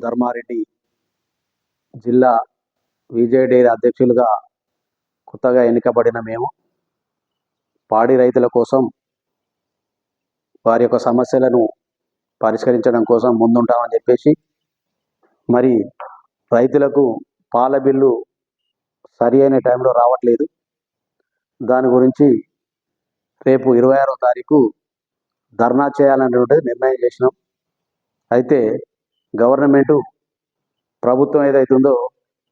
ధర్మారెడ్డి జిల్లా విజయ డైరీ అధ్యక్షులుగా కొత్తగా ఎన్నికబడిన మేము పాడి రైతుల కోసం వారి యొక్క సమస్యలను పరిష్కరించడం కోసం ముందుంటామని చెప్పేసి, మరి రైతులకు పాల బిల్లు సరి అయిన టైంలో రావట్లేదు. దాని గురించి రేపు 26వ తారీఖు ధర్నా చేయాలనేటువంటి నిర్ణయం చేసినాం. అయితే గవర్నమెంటు ప్రభుత్వం ఏదైతే ఉందో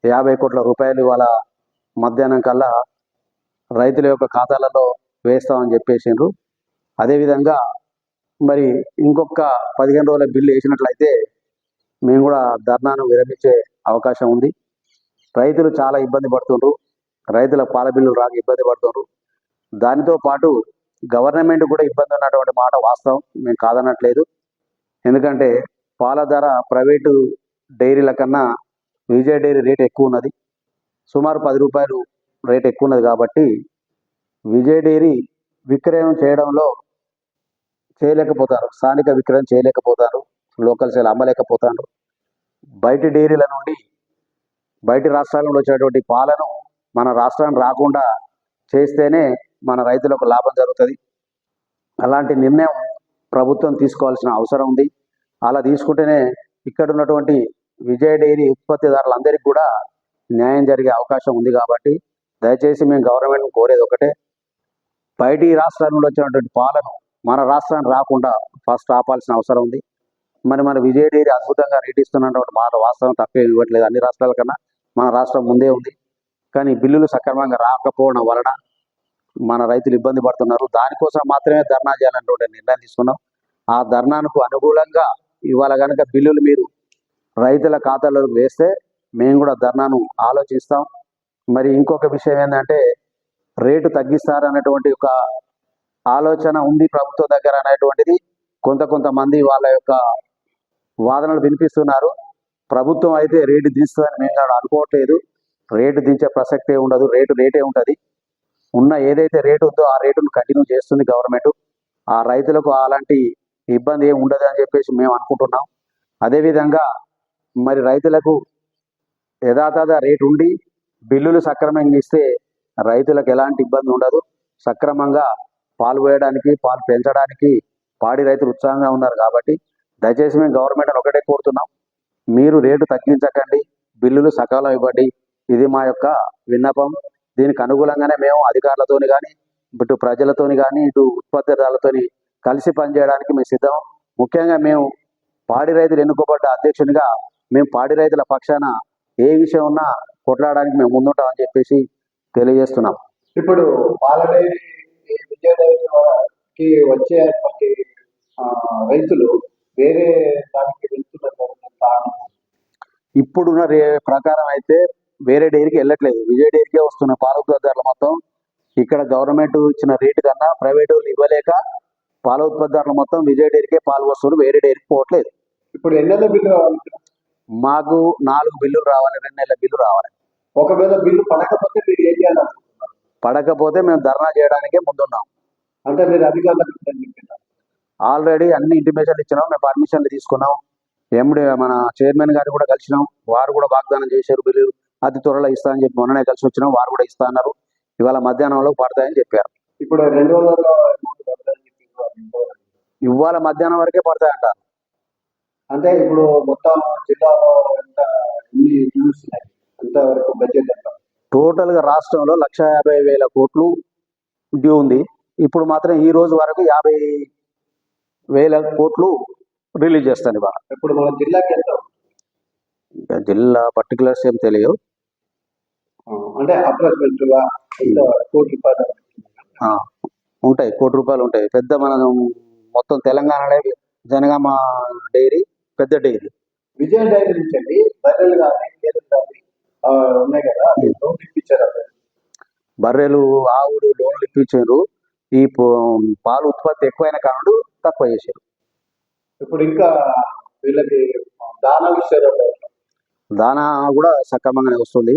50 కోట్ల రూపాయలు వాళ్ళ మధ్యాహ్నం కల్లా రైతుల యొక్క ఖాతాలలో వేస్తామని చెప్పేసిండ్రు. అదేవిధంగా మరి ఇంకొక 15 రోజుల బిల్లు వేసినట్లయితే మేము కూడా ధర్నాను విరమించే అవకాశం ఉంది. రైతులు చాలా ఇబ్బంది పడుతుండ్రు, రైతుల పాల బిల్లు రాక ఇబ్బంది పడుతుండ్రు. దానితో పాటు గవర్నమెంట్ కూడా ఇబ్బంది ఉన్నటువంటి మాట వాస్తవం, మేము కాదనట్లేదు. ఎందుకంటే పాల ధర ప్రైవేటు డైరీల కన్నా విజయ డైరీ రేట్ ఎక్కువ ఉన్నది, సుమారు 10 రూపాయలు రేట్ ఎక్కువ ఉన్నది. కాబట్టి విజయ డైరీ విక్రయం చేయలేకపోతారు, స్థానిక విక్రయం చేయలేకపోతారు, లోకల్ సేల్ అమ్మలేకపోతారు. బయటి డైరీల నుండి బయటి రాష్ట్రాల నుండి వచ్చేటువంటి పాలను మన రాష్ట్రానికి రాకుండా చేస్తేనే మన రైతులకు లాభం జరుగుతుంది. అలాంటి నిర్ణయం ప్రభుత్వం తీసుకోవాల్సిన అవసరం ఉంది. అలా తీసుకుంటేనే ఇక్కడ ఉన్నటువంటి విజయ డైరీ ఉత్పత్తిదారులందరికీ కూడా న్యాయం జరిగే అవకాశం ఉంది. కాబట్టి దయచేసి మేము గవర్నమెంట్ని కోరేది ఒకటే, బయటి రాష్ట్రాల నుండి వచ్చినటువంటి పాలను మన రాష్ట్రానికి రాకుండా ఫస్ట్ ఆపాల్సిన అవసరం ఉంది. మన విజయ డైరీ అద్భుతంగా రేట్ ఇస్తున్నటువంటి మాట వాస్తవం, తక్కువ ఇవ్వట్లేదు. అన్ని రాష్ట్రాల కన్నా మన రాష్ట్రం ముందే ఉంది. కానీ బిల్లులు సక్రమంగా రాకపోవడం వలన మన రైతులు ఇబ్బంది పడుతున్నారు. దానికోసం మాత్రమే ధర్నా చేయాలనేటువంటి నిర్ణయం తీసుకున్నాం. ఆ ధర్నాకు అనుకూలంగా ఇవాళ కనుక బిల్లులు మీరు రైతుల ఖాతాలో వేస్తే మేము కూడా ధర్నాను ఆలోచిస్తాం. మరి ఇంకొక విషయం ఏంటంటే, రేటు తగ్గిస్తారనేటువంటి ఒక ఆలోచన ఉంది ప్రభుత్వం దగ్గర అనేటువంటిది కొంతమంది వాళ్ళ యొక్క వాదనలు వినిపిస్తున్నారు. ప్రభుత్వం అయితే రేటు దిస్తుందని మేము కూడా అనుకోవట్లేదు. రేటు దించే ప్రసక్తే ఉండదు, రేటే ఉంటుంది. ఉన్న ఏదైతే రేటు ఉందో ఆ రేటును కంటిన్యూ చేస్తుంది గవర్నమెంట్. ఆ రైతులకు అలాంటి ఇబ్బంది ఏమి ఉండదు అని చెప్పేసి మేము అనుకుంటున్నాం. అదేవిధంగా మరి రైతులకు యథాతథ రేటు ఉండి బిల్లులు సక్రమంగా ఇస్తే రైతులకు ఎలాంటి ఇబ్బంది ఉండదు. సక్రమంగా పాలు పోయడానికి, పాలు పెంచడానికి పాడి రైతులు ఉత్సాహంగా ఉన్నారు. కాబట్టి దయచేసి మేము గవర్నమెంట్ ఒకటే కోరుతున్నాం, మీరు రేటు తగ్గించకండి, బిల్లులు సకాలం ఇవ్వండి. ఇది మా యొక్క విన్నపం. దీనికి అనుకూలంగానే మేము అధికారులతోని కానీ, ఇటు ప్రజలతోని కానీ, ఇటు ఉత్పత్తిదారులతోని కలిసి పనిచేయడానికి మేము సిద్ధం. ముఖ్యంగా మేము పాడి రైతులు ఎన్నుకోబడ్డ అధ్యక్షునిగా మేము పాడి రైతుల పక్షాన ఏ విషయం ఉన్నా కొట్లాడడానికి మేము ముందుంటామని చెప్పేసి తెలియజేస్తున్నాం. ఇప్పుడు పాల డైరీ విజయ డైరీకి వచ్చేటువంటి రైతులు వేరే దానికి వెళ్తున్నారు. ఇప్పుడున్న ప్రకారం అయితే వేరే డైరీకి వెళ్ళట్లేదు, విజయ డైరీకే వస్తున్న పాల ఉత్పత్తిదారులు మొత్తం. ఇక్కడ గవర్నమెంట్ ఇచ్చిన రేటు కన్నా ప్రైవేట్ వాళ్ళు ఇవ్వలేక పాల ఉత్పత్తిదారులు మొత్తం విజయ డైరీకే పాలు వస్తున్నారు, వేరే డైరీకి పోవట్లేదు. ఇప్పుడు ఎన్ని నెలల బిల్లు రావాలి? మాకు 4 బిల్లులు రావాలి, 2 నెలల బిల్లు రావాలి. ఒకవేళ బిల్లు పడకపోతే మీరు ఏం చేయాలనుకుంటున్నారు? పడకపోతే మేము ధర్నా చేయడానికే ముందున్నాం. అంటే మీరు అధికారులకు ఆల్రెడీ అన్ని ఇంటిమేషన్లు ఇచ్చినాం, మేము పర్మిషన్లు తీసుకున్నాం. ఎండి మన చైర్మన్ గారు కూడా కలిసినాం, వారు కూడా వాగ్దానం చేశారు బిల్లులు అతి త్వరలో ఇస్తా అని చెప్పి మొన్ననే కలిసి వచ్చినాం. వారు కూడా ఇస్తా అన్నారు, ఇవాళ మధ్యాహ్నంలో పడతాయని చెప్పారు. ఇప్పుడు 2 రోజుల్లో ఇవాళ మధ్యాహ్నం వరకే పడతాయంటారు. అంటే ఇప్పుడు మొత్తం జిల్లాలో ఎంతవరకు బడ్జెట్ ఎంత? టోటల్గా రాష్ట్రంలో 1,50,000 కోట్లు డ్యూ ఉంది. ఇప్పుడు మాత్రం ఈ రోజు వరకు 50,000 కోట్లు రిలీజ్ చేస్తాను ఇవాళ. ఇప్పుడు మన జిల్లాకి ఎంత? జిల్లా పర్టికులర్స్ ఏం తెలియదు, అంటే అప్రాక్సిమేట్గా కోటి రూపాయలు ఉంటాయి, కోటి రూపాయలు ఉంటాయి. పెద్ద మన మొత్తం తెలంగాణలో జనగామ డైరీ పెద్ద డైరీ. విజయ డైరీ నుంచి అండి బర్రెలు కానీ గేదెలు కానీ ఉన్నాయి కదా, లోన్లు ఇప్పించారు. బర్రెలు, ఆవులు లోన్లు ఇప్పించారు. ఈ పాలు ఉత్పత్తి ఎక్కువైన కారణం తక్కువ చేశారు. ఇప్పుడు ఇంకా వీళ్ళకి దానా విషయాలు దానా కూడా సక్రమంగానే వస్తుంది.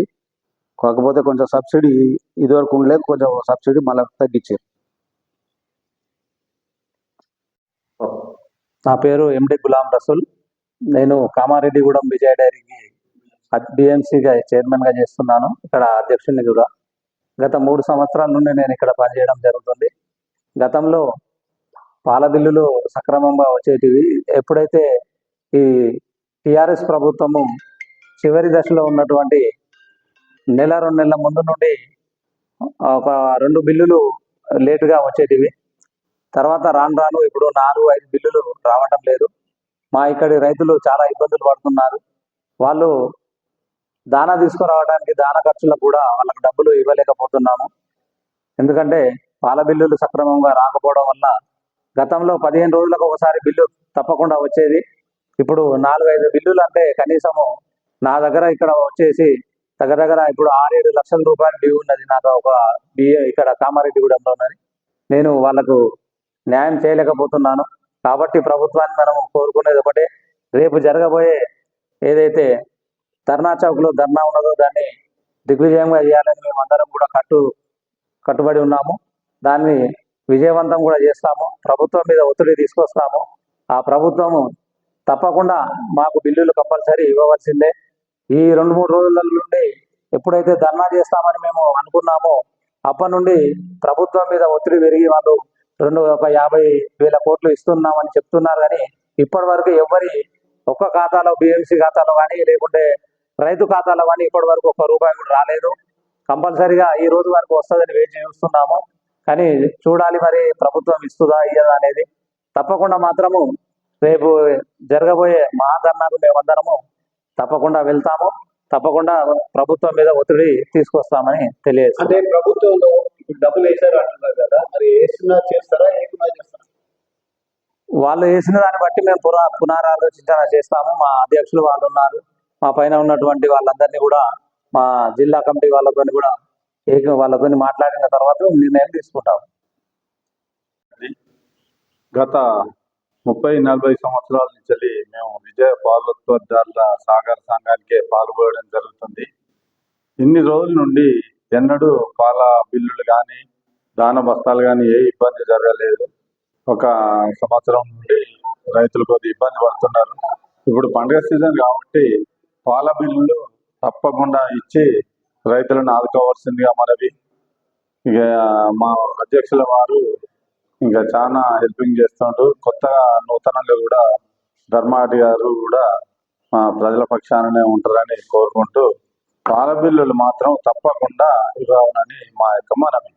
కాకపోతే కొంచెం సబ్సిడీ ఇదివరకు ఉండలేదు, కొంచెం సబ్సిడీ మళ్ళీ తగ్గించారు. నా పేరు ఎండి గులాం రసూల్. నేను కామారెడ్డిగూడెం విజయ డైరీకి డిఎంసీగా చైర్మన్గా చేస్తున్నాను, ఇక్కడ అధ్యక్షుడిని కూడా. గత 3 సంవత్సరాల నుండి నేను ఇక్కడ పనిచేయడం జరుగుతుంది. గతంలో పాల బిల్లులు సక్రమంగా వచ్చేటివి. ఎప్పుడైతే ఈ టీఆర్ఎస్ ప్రభుత్వము చివరి దశలో ఉన్నటువంటి నెల 2 నెలల ముందు నుండి ఒక 2 బిల్లులు లేటుగా వచ్చేటివి. తర్వాత రాను రాను ఇప్పుడు 4-5 బిల్లులు రావటం లేదు. మా ఇక్కడి రైతులు చాలా ఇబ్బందులు పడుతున్నారు. వాళ్ళు దానా తీసుకురావడానికి దానా ఖర్చులకు కూడా వాళ్ళకి డబ్బులు ఇవ్వలేకపోతున్నాము. ఎందుకంటే పాల బిల్లులు సక్రమంగా రాకపోవడం వల్ల గతంలో 15 రోజులకు ఒకసారి బిల్లు తప్పకుండా వచ్చేది. ఇప్పుడు 4-5 బిల్లులు అంటే కనీసము నా దగ్గర ఇక్కడ వచ్చేసి దగ్గర ఇప్పుడు 6-7 లక్షల రూపాయలు డ్యూ ఉన్నది నాకు ఒక ఇక్కడ కామారెడ్డిగూడెంలో ఉన్నది. నేను వాళ్ళకు న్యాయం చేయలేకపోతున్నాను. కాబట్టి ప్రభుత్వాన్ని మనం కోరుకునేది ఒకటే, రేపు జరగబోయే ఏదైతే ధర్నా చౌక్లో ధర్నా ఉన్నదో దాన్ని దిగ్విజయంగా చేయాలని మేమందరం కూడా కట్టుబడి ఉన్నాము. దాన్ని విజయవంతం కూడా చేస్తాము. ప్రభుత్వం మీద ఒత్తిడి తీసుకొస్తాము. ఆ ప్రభుత్వము తప్పకుండా మాకు బిల్లులు కంపల్సరీ ఇవ్వవలసిందే. ఈ 2-3 రోజుల నుండి ఎప్పుడైతే ధర్నా చేస్తామని మేము అనుకున్నామో అప్పటి నుండి ప్రభుత్వం మీద ఒత్తిడి పెరిగి వాళ్ళు 50,000 కోట్లు ఇస్తున్నామని చెప్తున్నారు. కానీ ఇప్పటి వరకు ఎవరి ఒక్క ఖాతాలో బిఎంసీ ఖాతాలో కానీ లేకుంటే రైతు ఖాతాలో కానీ ఇప్పటి వరకు ₹1 కూడా రాలేదు. కంపల్సరీగా ఈ రోజు వరకు వస్తుందని వేచి చూస్తున్నాము. కానీ చూడాలి మరి ప్రభుత్వం ఇస్తుందా ఇయ్యదా అనేది. తప్పకుండా మాత్రము రేపు జరగబోయే మహాధర్నాకు మేమందరము తప్పకుండా వెళ్తాము. తప్పకుండా ప్రభుత్వం మీద ఒత్తిడి తీసుకొస్తామని తెలియజేస్తాం. అంటే ప్రభుత్వంలో ఇప్పుడు డబ్బులు వేసారు అంటున్నారు కదా, మరి వేసినా చేస్తారా, ఏమైనా చేస్తారా? వాళ్ళు వేసిన దాన్ని బట్టి మేము పునరాలోచించన చేస్తాము. మా అధ్యక్షులు వాళ్ళు ఉన్నారు, మా పైన ఉన్నటువంటి వాళ్ళందరినీ కూడా మా జిల్లా కమిటీ వాళ్ళతో కూడా వాళ్ళతో మాట్లాడిన తర్వాత నిర్ణయం తీసుకుంటాం. గత 30-40 సంవత్సరాల నుంచి మేము విజయ పాలోత్పత్తిదారుల సహకార సంఘానికే పాల్గొనడం జరుగుతుంది. ఇన్ని రోజుల నుండి ఎన్నడూ పాల బిల్లులు కానీ దాన బస్తాలు కానీ ఏ ఇబ్బంది జరగలేదు. ఒక సంవత్సరం నుండి రైతులు కొద్ది ఇబ్బంది పడుతున్నారు. ఇప్పుడు పండుగ సీజన్ కాబట్టి పాల బిల్లులు తప్పకుండా ఇచ్చి రైతులను ఆదుకోవాల్సిందిగా మనవి. ఇక మా అధ్యక్షుల వారు ఇంకా చాలా హెల్పింగ్ చేస్తుంటారు. కొత్తగా నూతనంగా కూడా ధర్మాటి గారు కూడా ప్రజల పక్షాననే ఉంటారని కోరుకుంటూ పాల బిల్లులు మాత్రం తప్పకుండా ఇవ్వాలని మా యొక్క మనవి.